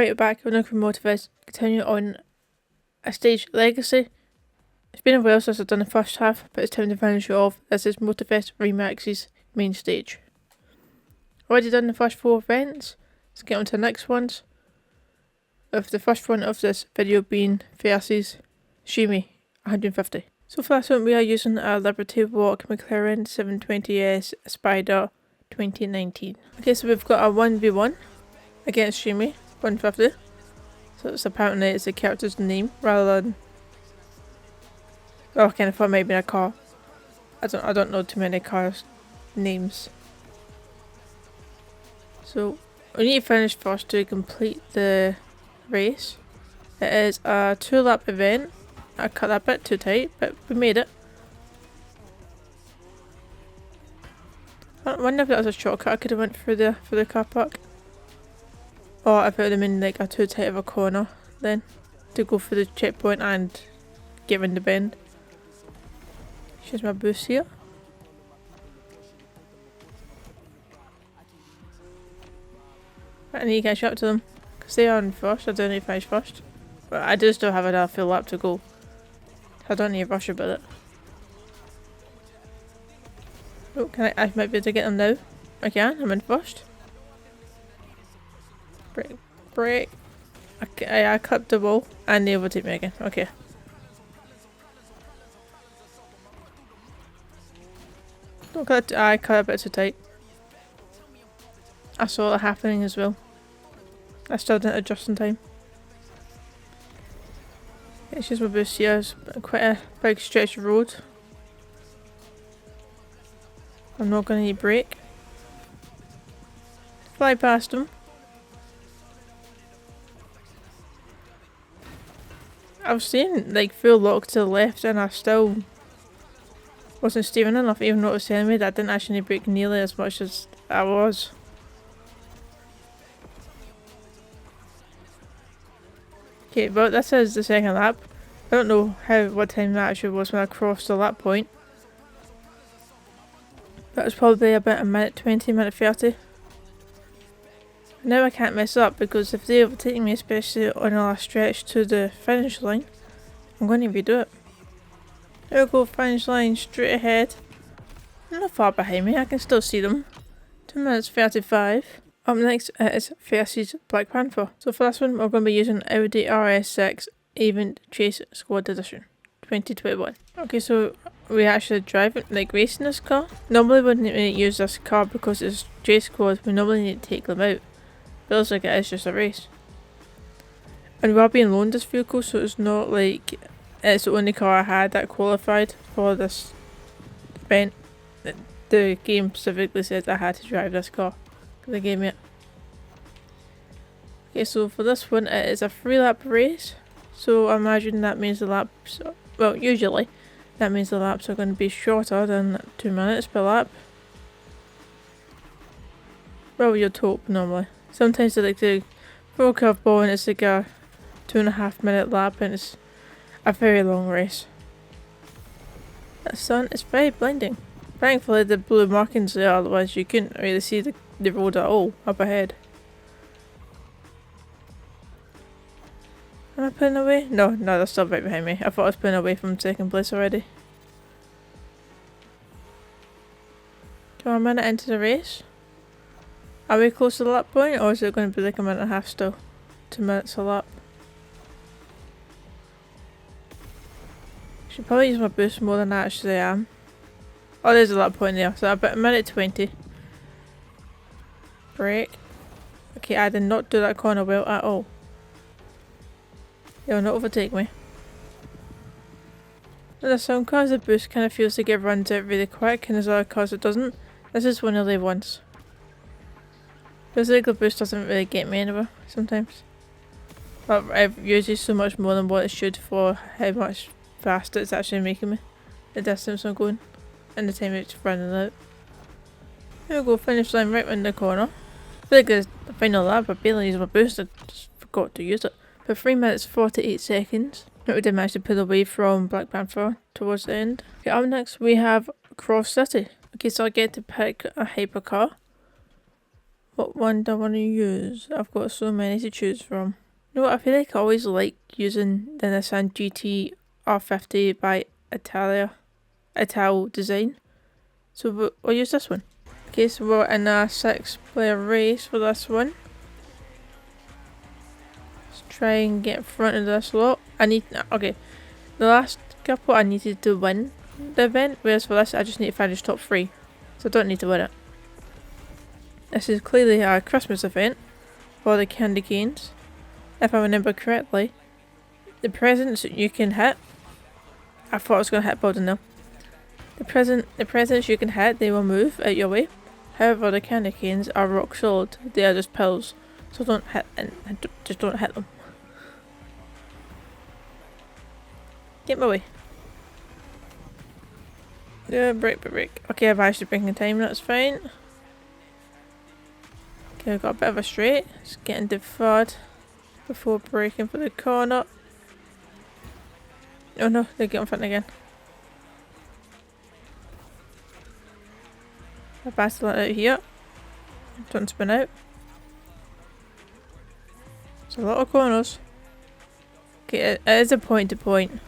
Alright, we're back on Motorfest, continue on a stage legacy. It's been a while since I've done the first half, but it's time to finish it off. This is Motorfest Remixes main stage. Already done the first 4 events, let's get on to the next ones. With the first one of this video being versus Shimi 150. So for this one we are using a Liberty Walk McLaren 720S Spider 2019. Okay, so we've got a 1v1 against Shimi 150. So it's apparently it's the character's name rather than, well, I kind of thought maybe a car. I don't know too many cars names. So we need to finish first to complete the race. It is a 2-lap event. I cut that bit too tight, but we made it. I wonder if that was a shortcut I could have went through the car park. Or if it would have been like a too tight of a corner then to go for the checkpoint and get in the bend. Here's my boost here. I need to catch up to them because they are in first. I don't need to finish first. But I do still have another full lap to go. I don't need to rush about it. Oh, I might be able to get them now. I can, I'm in first. Brake. I clipped the wall and they overtake me again. Okay. Don't cut it. I cut it a bit too tight. I saw it happening as well. I still didn't adjust in time. It's just my boost here. It's quite a big stretch of road. I'm not going to need brake. Fly past them. I was seeing like full lock to the left and I still wasn't steering enough, even though it was telling me that I didn't actually brake nearly as much as I was. Okay, but this is the second lap. I don't know what time that actually was when I crossed the lap point. That was probably about a minute 20, minute 30. Now I can't mess up because if they overtake me, especially on a last stretch to the finish line, I'm going to redo it. There we go, finish line straight ahead. They're not far behind me, I can still see them. 2 minutes 35. Up next is versus Black Panther. So for this one we're going to be using Audi RS6 Event Chase Squad Edition 2021. Okay, so we actually drive it, like racing this car. Normally we wouldn't use this car because it's Chase Squad, we normally need to take them out. Feels like it is just a race. And we are being loaned this vehicle, so it's not like it's the only car I had that qualified for this event. The game specifically said I had to drive this car. They gave me it. Okay, so for this one it is a 3-lap race. So I imagine that means the laps, well usually, that means the laps are going to be shorter than 2 minutes per lap. Well, you'd hope normally. Sometimes they like to throw a curveball and it's like a 2.5 minute lap and it's a very long race. That sun is very blinding. Thankfully the blue markings there, otherwise you couldn't really see the road at all up ahead. Am I pulling away? No, they're still right behind me. I thought I was pulling away from second place already. So a minute into the race. Are we close to the lap point or is it going to be like a minute and a half still? 2 minutes a lap. Should probably use my boost more than I actually am. Oh, there's a lap point there, so about a minute 20. Brake. Okay, I did not do that corner well at all. They'll not overtake me. There's some cars the boost kind of feels like it runs out really quick and there's other cars it doesn't. This is one of the ones. Feels like the boost doesn't really get me anywhere sometimes. But I've used it so much more than what it should for how much faster it's actually making me. The distance I'm going and the time it's running out. Here we go, finish line right in the corner. I feel like it's the final lap, I barely used my boost, I just forgot to use it. For 3 minutes 48 seconds. We did manage to pull away from Black Panther towards the end. Okay, up next we have Cross City. Okay, so I get to pick a hypercar. What one do I want to use? I've got so many to choose from. You know what, I feel like I always like using the Nissan GT R50 by Ital Design. So we'll use this one. Okay, so we're in a 6-player race for this one. Let's try and get in front of this lot. Okay, the last couple I needed to win the event, whereas for this I just need to finish top 3. So I don't need to win it. This is clearly a Christmas event for the candy canes. If I remember correctly, the presents you can hit. I thought I was going to hit Bowden now. The presents you can hit, they will move out your way. However, the candy canes are rock solid. They are just pills, so don't hit just don't hit them. Get my way. Yeah, break. Okay, I've actually breaking time. That's fine. Okay, I've got a bit of a straight. Just getting to third before braking for the corner. Oh no, they get in front again. I passed that out here. Don't spin out. It's a lot of corners. Okay, it is a point to point.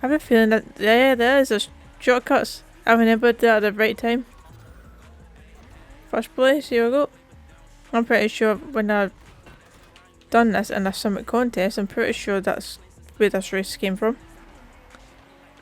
I have a feeling that there is a shortcuts. I remembered that at the right time. First place, here we go. I'm pretty sure when I've done this in a summit contest, I'm pretty sure that's where this race came from.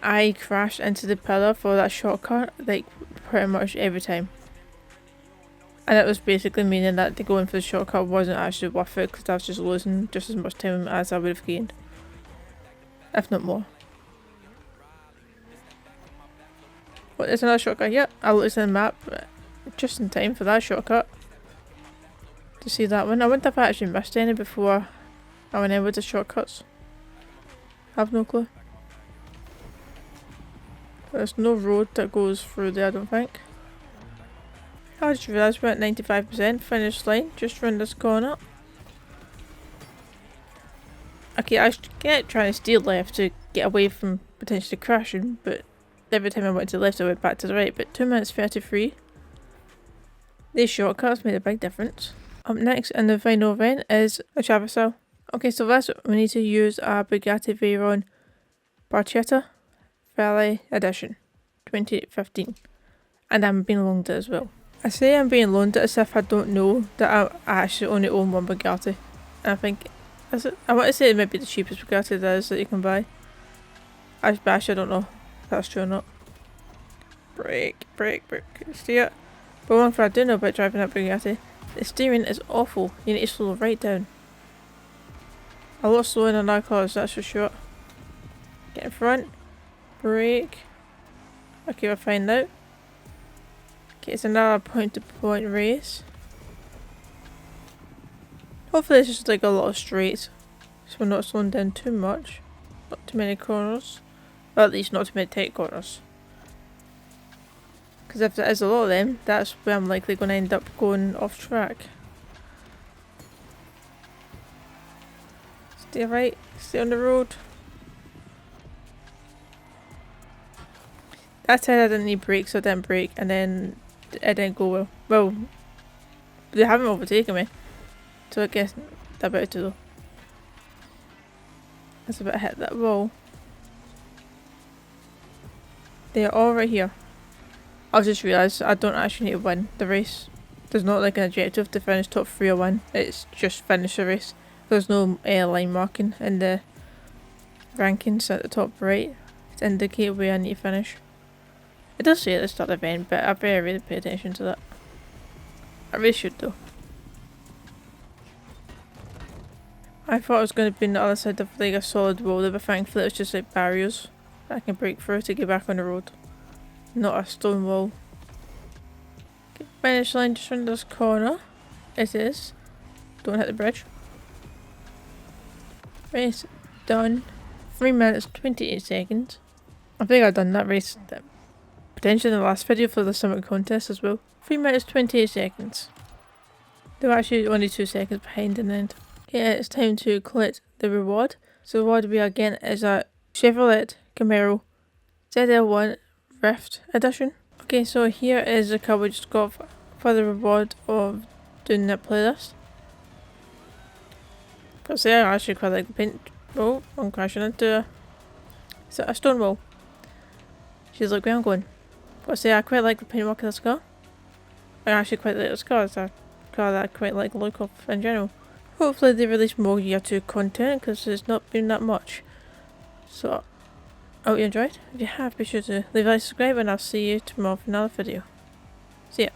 I crashed into the pillar for that shortcut like pretty much every time. And it was basically meaning that the going for the shortcut wasn't actually worth it because I was just losing just as much time as I would have gained. If not more. What, there's another shortcut here? I looked at the map just in time for that shortcut. To see that one. I wouldn't have actually missed any before I went in with the shortcuts. I have no clue. There's no road that goes through there, I don't think. I just realised we're at 95% finish line, just round this corner. Okay, I kept trying to steer left to get away from potentially crashing, but every time I went to the left I went back to the right, but 2 minutes 33. These shortcuts made a big difference. Up next in the final event is a traversal. Okay, so this we need to use a Bugatti Veyron Barchetta Valley Edition 2015. And I'm being loaned it as well. I say I'm being loaned it as if I don't know that I actually only own one Bugatti. And I think, I want to say it might be the cheapest Bugatti there is that you can buy. But actually I don't know if that's true or not. Brake. Steer. But one thing I do know about driving that Bugatti, the steering is awful. You need to slow right down. A lot slower than our cars, that's for sure. Get in front. Brake. Okay, we're fine now. Okay, it's another point to point race. Hopefully it's just like a lot of straights, so we're not slowing down too much. Not too many corners. Or at least not too many tight corners. Because if there is a lot of them, that's where I'm likely going to end up going off track. Stay right, stay on the road. That time I didn't need brakes, so I didn't brake, and then it didn't go well. Well, they haven't overtaken me, so I guess they're about to though. That's a bit hit that wall. They're all right here. I just realised I don't actually need to win the race. There's not like an objective to finish top 3 or 1. It's just finish the race. There's no line marking in the rankings at the top right to indicate where I need to finish. It does say at the start of the event, but I better really pay attention to that. I really should though. I thought I was going to be on the other side of like a solid wall, but thankfully it's just like barriers that I can break through to get back on the road. Not a stone wall. Okay, finish line just around this corner. It is. Don't hit the bridge. Race done. 3 minutes 28 seconds. I think I've done that race potentially in the last video for the summit contest as well. 3 minutes 28 seconds. They were actually only 2 seconds behind in the end. Okay, it's time to collect the reward. So the reward we are getting is a Chevrolet Camaro ZL1 Rift Edition. Okay, so here is the car we just got for the reward of doing that playlist. Because I actually quite like the paint. Oh, I'm crashing into a stone wall. She's like, where I'm going. But I quite like the paintwork of this car. I actually quite like this car. It's a car that I quite like the look of in general. Hopefully they release more year 2 content because there's not been that much. So, I hope you enjoyed. If you have, be sure to leave a like, subscribe, and I'll see you tomorrow for another video. See ya.